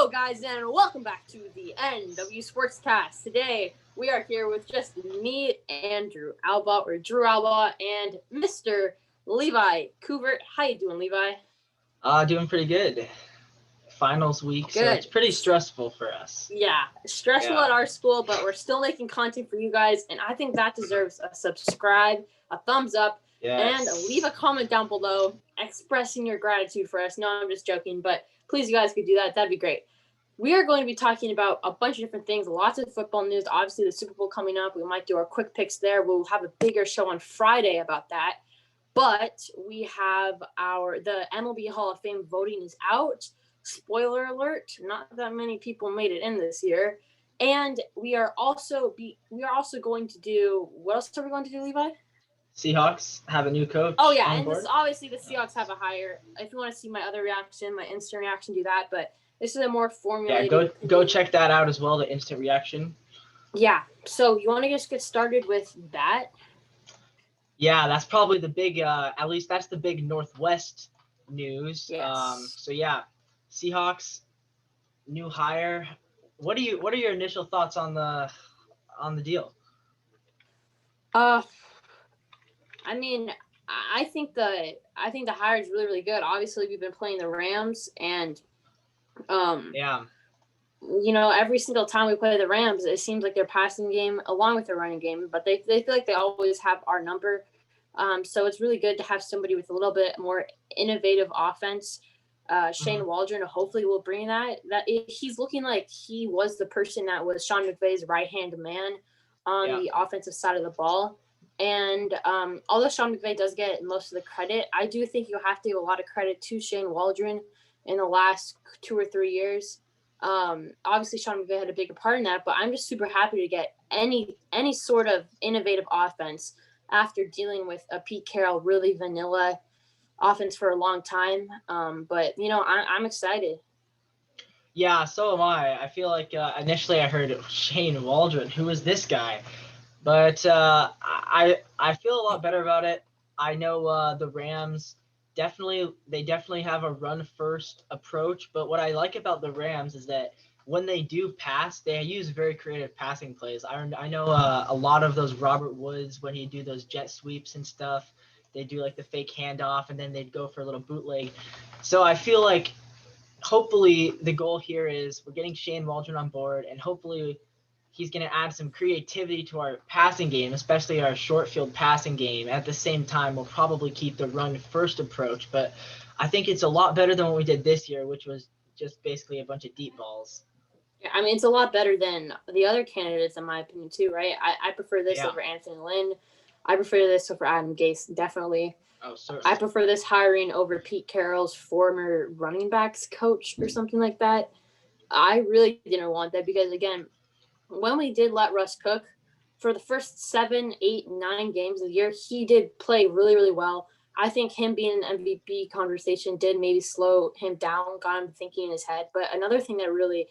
Hello, guys, and welcome back to the NW Sportscast. Today, we are here with just me and Drew Alba, and Mr. Levi Couvert. How you doing, Levi? Doing pretty good. Finals week, Good. So it's pretty stressful for us. Yeah, stressful at our school, but we're still making content for you guys, and I think that deserves a subscribe, a thumbs up, and leave a comment down below expressing your gratitude for us. No, I'm just joking, but please, you guys could do that. That'd be great. We are going to be talking about a bunch of different things, lots of football news. Obviously, the Super Bowl coming up. We might do our quick picks there. We'll have a bigger show on Friday about that. But we have the MLB Hall of Fame voting is out. Spoiler alert, not that many people made it in this year. And we are also going to do, what else are we going to do, Levi? Seahawks have a new coach. Oh, yeah, and obviously the Seahawks have a higher. If you want to see my other reaction, my instant reaction, do that. But this is a more formulated. Yeah, go check that out as well, the instant reaction. Yeah, so you want to just get started with that? Yeah, that's probably the big, at least that's the big Northwest news. Yes. So yeah, Seahawks, new hire. What are your initial thoughts on the deal? I mean, I think the hire is really, really good. Obviously, we've been playing the Rams, and every single time we play the Rams, it seems like their passing game, along with their running game, but they feel like they always have our number. So it's really good to have somebody with a little bit more innovative offense. Shane Waldron hopefully will bring that. He's looking like he was the person that was Sean McVay's right-hand man on the offensive side of the ball. And although Sean McVay does get most of the credit, I do think you have to give a lot of credit to Shane Waldron in the last 2 or 3 years. Obviously, Sean McVay had a bigger part in that, but I'm just super happy to get any sort of innovative offense after dealing with a Pete Carroll really vanilla offense for a long time. But I'm excited. Yeah, so am I. I feel like initially I heard Shane Waldron. Who is this guy? But I feel a lot better about it. I know the Rams definitely have a run first approach. But what I like about the Rams is that when they do pass, they use very creative passing plays. I know a lot of those Robert Woods, when he'd do those jet sweeps and stuff, they do like the fake handoff and then they'd go for a little bootleg. So I feel like hopefully the goal here is we're getting Shane Waldron on board, and hopefully he's going to add some creativity to our passing game, especially our short field passing game. At the same time, we'll probably keep the run first approach, but I think it's a lot better than what we did this year, which was just basically a bunch of deep balls. Yeah, I mean, it's a lot better than the other candidates, in my opinion, too, right? I prefer this over Anthony Lynn. I prefer this over Adam Gase, definitely. Oh, certainly. I prefer this hiring over Pete Carroll's former running backs coach or something like that. I really didn't want that because, again, when we did let Russ cook, for the first 7, 8, 9 games of the year, he did play really, really well. I think him being an MVP conversation did maybe slow him down, got him thinking in his head. But another thing that really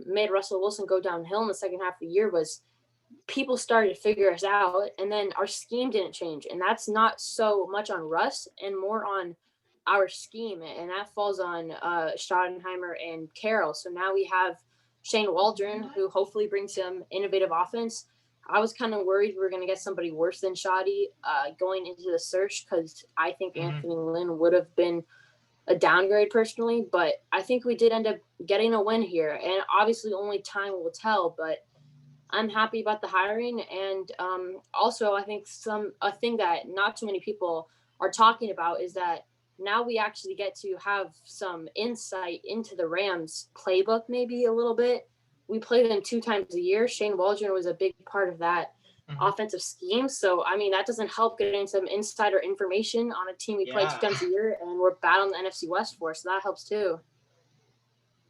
made Russell Wilson go downhill in the second half of the year was people started to figure us out, and then our scheme didn't change. And that's not so much on Russ and more on our scheme, and that falls on Schottenheimer and Carroll. So now we have Shane Waldron, who hopefully brings some innovative offense. I was kind of worried we were going to get somebody worse than Shoddy going into the search, because I think Anthony Lynn would have been a downgrade personally, but I think we did end up getting a win here, and obviously only time will tell, but I'm happy about the hiring. And also I think a thing that not too many people are talking about is that now we actually get to have some insight into the Rams playbook, maybe a little bit. We play them 2 times a year. Shane Waldron was a big part of that offensive scheme. So, I mean, that doesn't help getting some insider information on a team we play 2 times a year, and we're battling the NFC West for, so that helps too.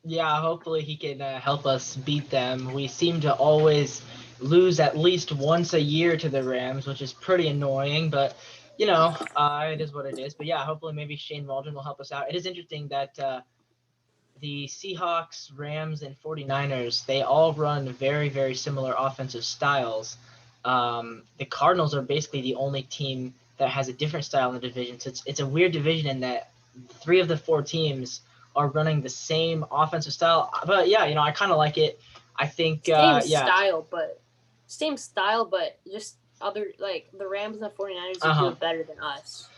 Yeah, hopefully he can help us beat them. We seem to always lose at least once a year to the Rams, which is pretty annoying, but it is what it is. But yeah, hopefully maybe Shane Waldron will help us out. It is interesting that the Seahawks, Rams, and 49ers, they all run very, very similar offensive styles. The Cardinals are basically the only team that has a different style in the division. So it's a weird division in that 3 of the 4 teams are running the same offensive style. But yeah, I kind of like it. I think Same style, but just other, like the Rams and the 49ers do it better than us.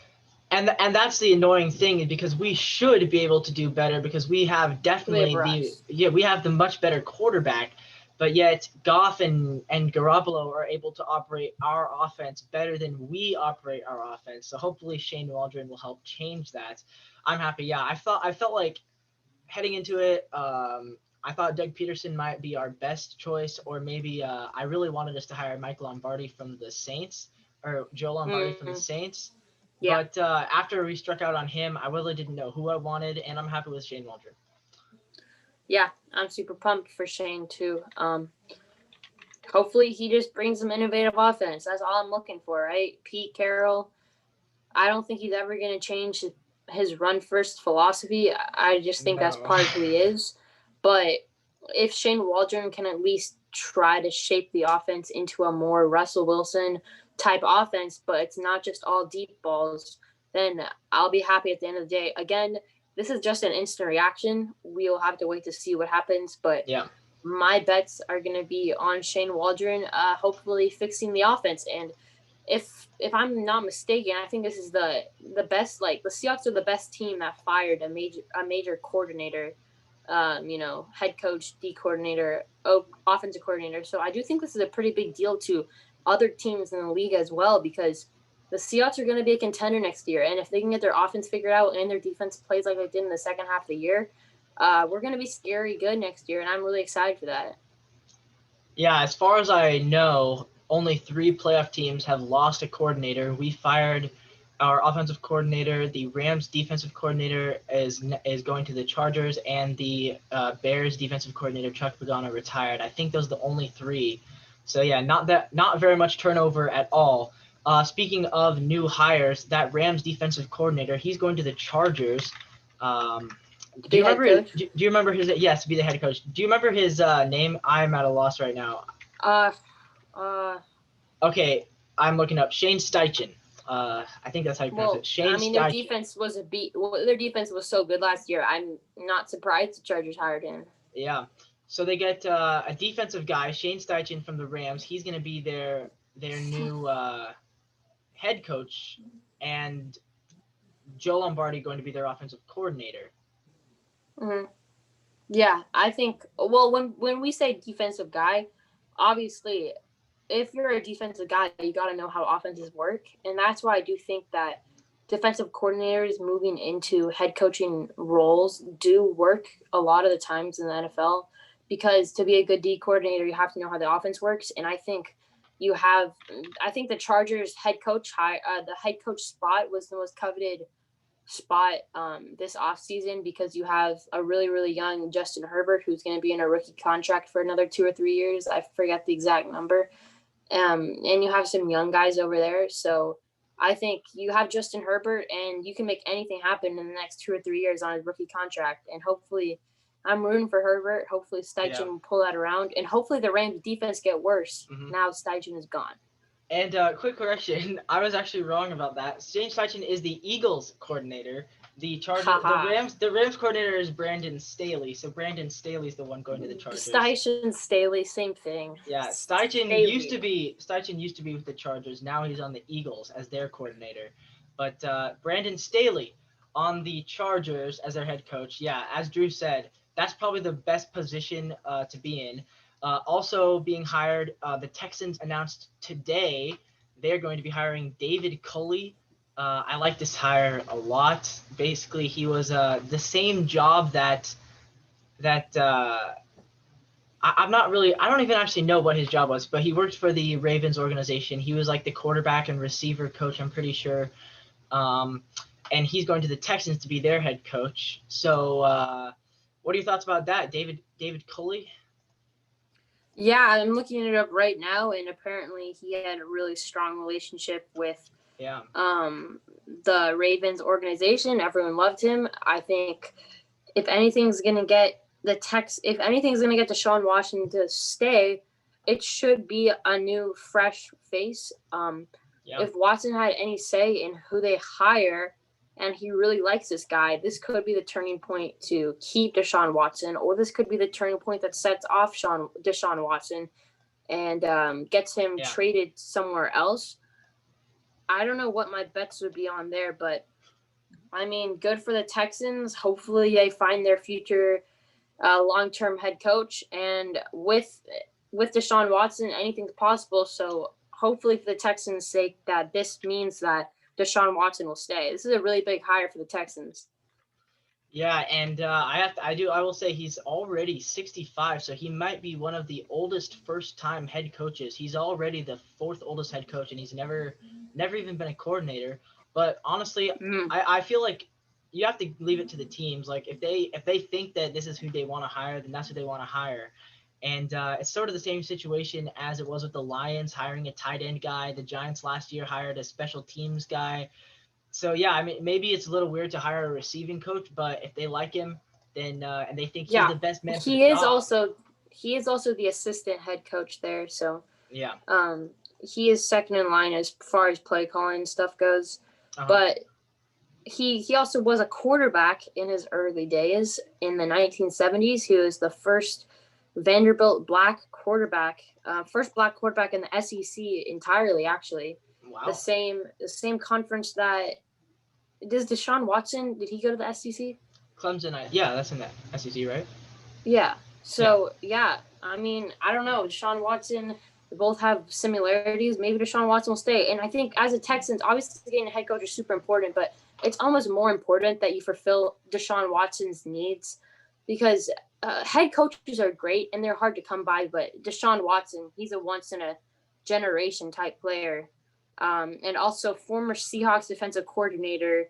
And that's the annoying thing, because we should be able to do better, because we have definitely we have the much better quarterback, but yet Goff and Garoppolo are able to operate our offense better than we operate our offense. So hopefully Shane Waldron will help change that. I'm happy. Yeah, I felt like heading into it, I thought Doug Peterson might be our best choice, or maybe I really wanted us to hire Mike Lombardi from the Saints, or Joe Lombardi from the Saints. Yeah. But after we struck out on him, I really didn't know who I wanted, and I'm happy with Shane Waldron. Yeah, I'm super pumped for Shane too. Hopefully he just brings some innovative offense. That's all I'm looking for, right? Pete Carroll, I don't think he's ever going to change his run-first philosophy. I just think that's part of who he is. But if Shane Waldron can at least try to shape the offense into a more Russell Wilson type offense, but it's not just all deep balls, then I'll be happy at the end of the day. Again, this is just an instant reaction. We'll have to wait to see what happens. But yeah, my bets are going to be on Shane Waldron, hopefully fixing the offense. And if I'm not mistaken, I think this is the best. Like the Seahawks are the best team that fired a major coordinator, head coach, D coordinator, offensive coordinator. So I do think this is a pretty big deal to other teams in the league as well, because the Seahawks are going to be a contender next year, and if they can get their offense figured out and their defense plays like they did in the second half of the year, we're going to be scary good next year, and I'm really excited for that. Yeah, as far as I know, only 3 playoff teams have lost a coordinator. We fired our offensive coordinator. The Rams defensive coordinator is going to the Chargers, and the Bears defensive coordinator Chuck Pagano retired. I think those are the only 3. So yeah, not very much turnover at all. Speaking of new hires, that Rams defensive coordinator, he's going to the Chargers. Do you remember his? Yes, to be the head coach. Do you remember his name? I'm at a loss right now. Okay, I'm looking up Shane Steichen. I think that's how you pronounce it. Shane Steichen. Their defense was their defense was so good last year. I'm not surprised the Chargers hired him. Yeah, so they get a defensive guy, Shane Steichen from the Rams. He's going to be their new head coach, and Joe Lombardi going to be their offensive coordinator. Mm-hmm. Yeah, I think. Well, when we say defensive guy, obviously, if you're a defensive guy, you got to know how offenses work, and that's why I do think that defensive coordinators moving into head coaching roles do work a lot of the times in the NFL, because to be a good D coordinator, you have to know how the offense works, and I think the Chargers head coach the head coach spot was the most coveted spot this offseason, because you have a really, really young Justin Herbert who's going to be in a rookie contract for another 2 or 3 years. I forget the exact number. And you have some young guys over there. So I think you have Justin Herbert, and you can make anything happen in the next 2 or 3 years on his rookie contract. And hopefully, I'm rooting for Herbert. Hopefully Steichen will pull that around. And hopefully the Rams defense get worse now Steichen is gone. And quick correction, I was actually wrong about that. Shane Steichen is the Eagles coordinator. The Rams coordinator is Brandon Staley. So Brandon Staley's the one going to the Chargers. Steichen, Staley, same thing. Yeah, Steichen used to be with the Chargers. Now he's on the Eagles as their coordinator. But Brandon Staley on the Chargers as their head coach. Yeah, as Drew said, that's probably the best position to be in. Also being hired, the Texans announced today they're going to be hiring David Culley. I like this hire a lot. Basically, he was the same job that I don't even actually know what his job was, but he worked for the Ravens organization. He was like the quarterback and receiver coach, I'm pretty sure. And he's going to the Texans to be their head coach. So what are your thoughts about that, David Culley? Yeah, I'm looking it up right now, and apparently he had a really strong relationship with the Ravens organization. Everyone loved him. I think if anything's gonna get Deshaun Watson to stay, it should be a new, fresh face. If Watson had any say in who they hire, and he really likes this guy, this could be the turning point to keep Deshaun Watson, or this could be the turning point that sets off Deshaun Watson and gets him traded somewhere else. I don't know what my bets would be on there, but I mean, good for the Texans. Hopefully they find their future long-term head coach, and with Deshaun Watson, anything's possible. So hopefully for the Texans' sake, that this means that Deshaun Watson will stay. This is a really big hire for the Texans. Yeah, and I will say he's already 65, so he might be one of the oldest first-time head coaches. He's already the fourth oldest head coach, and he's never even been a coordinator. But honestly, I feel like you have to leave it to the teams. Like if they think that this is who they want to hire, then that's who they want to hire. And it's sort of the same situation as it was with the Lions hiring a tight end guy. The Giants last year hired a special teams guy. So yeah, I mean, maybe it's a little weird to hire a receiving coach, but if they like him, then and they think he's the best man for the job. He is also the assistant head coach there, so yeah. He is second in line as far as play calling stuff goes, but he also was a quarterback in his early days in the 1970s. He was the first Vanderbilt black quarterback, first black quarterback in the SEC entirely, actually. Wow. The same conference that does Deshaun Watson, did he go to the SEC? Clemson, that's in the SEC, right? Yeah. So, I mean, I don't know. Deshaun Watson, they both have similarities. Maybe Deshaun Watson will stay. And I think as a Texans, obviously getting a head coach is super important, but it's almost more important that you fulfill Deshaun Watson's needs, because head coaches are great and they're hard to come by, but Deshaun Watson, he's a once-in-a-generation type player. And also former Seahawks defensive coordinator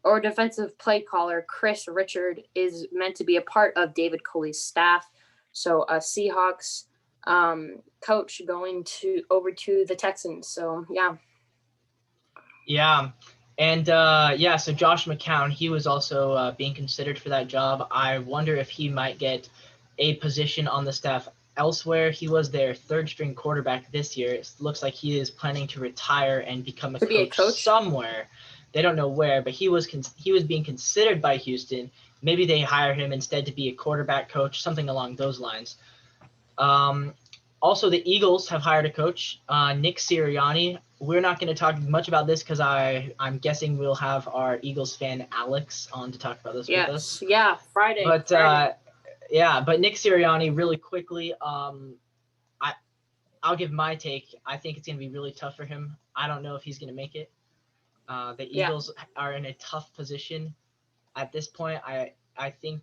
or defensive play caller Chris Richard is meant to be a part of David Culley's staff. So a Seahawks coach going over to the Texans. So, yeah. Yeah. And, so Josh McCown, he was also being considered for that job. I wonder if he might get a position on the staff elsewhere. He was their third-string quarterback this year. It looks like he is planning to retire and become a coach somewhere. They don't know where, but he was being considered by Houston. Maybe they hire him instead to be a quarterback coach, something along those lines. Also, the Eagles have hired a coach, Nick Sirianni. We're not going to talk much about this because I'm guessing we'll have our Eagles fan Alex on to talk about this with us. Yeah, Friday. But but Nick Sirianni, really quickly, I'll give my take. I think it's going to be really tough for him. I don't know if he's going to make it. The Eagles are in a tough position at this point. I think,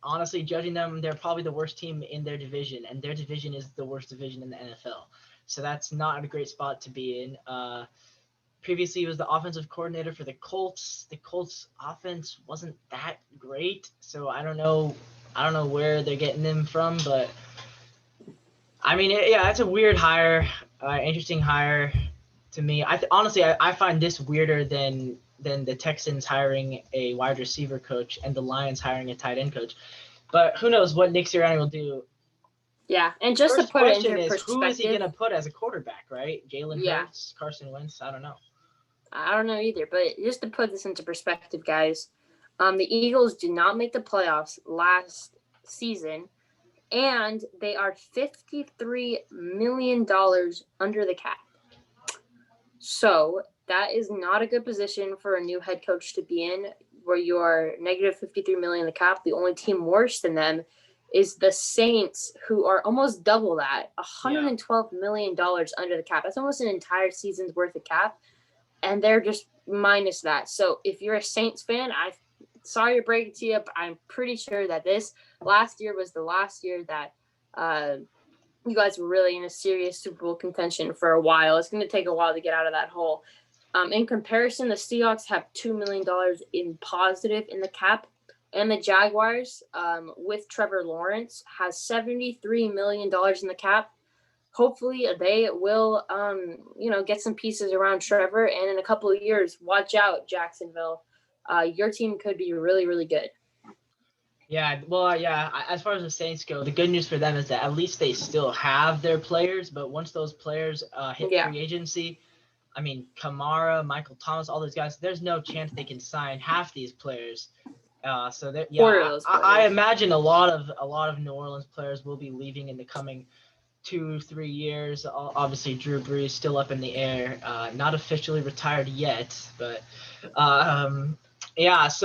honestly, judging them, they're probably the worst team in their division, and their division is the worst division in the NFL. So that's not a great spot to be in. Previously, he was the offensive coordinator for the Colts. The Colts offense wasn't that great, so I don't know where they're getting them from, but I mean, it's a weird hire, interesting hire to me. Honestly, I find this weirder than the Texans hiring a wide receiver coach and the Lions hiring a tight end coach. But who knows what Nick Sirianni will do. Yeah, and just to put it into perspective, who is he going to put as a quarterback, right? Jalen Hurts, Carson Wentz? I don't know. I don't know either, but just to put this into perspective, guys, the Eagles did not make the playoffs last season, and they are $53 million under the cap. So that is not a good position for a new head coach to be in, where you are negative $53 million in the cap. The only team worse than them is the Saints, who are almost double that, $112 million under the cap. That's almost an entire season's worth of cap, and they're just minus that. So if you're a Saints fan, sorry to break it to you, but I'm pretty sure that this last year was the last year that you guys were really in a serious Super Bowl contention for a while. It's going to take a while to get out of that hole. In comparison, the Seahawks have $2 million in positive in the cap, and the Jaguars, with Trevor Lawrence, has $73 million in the cap. Hopefully they will, get some pieces around Trevor, and in a couple of years, watch out, Jacksonville. Your team could be really, really good. Yeah, well, as far as the Saints go, the good news for them is that at least they still have their players, but once those players hit free agency, I mean, Kamara, Michael Thomas, all those guys. There's no chance they can sign half these players. So that Four of yeah, those I players. imagine a lot of New Orleans players will be leaving in the coming 2-3 years. Obviously, Drew Brees still up in the air, not officially retired yet, but yeah. So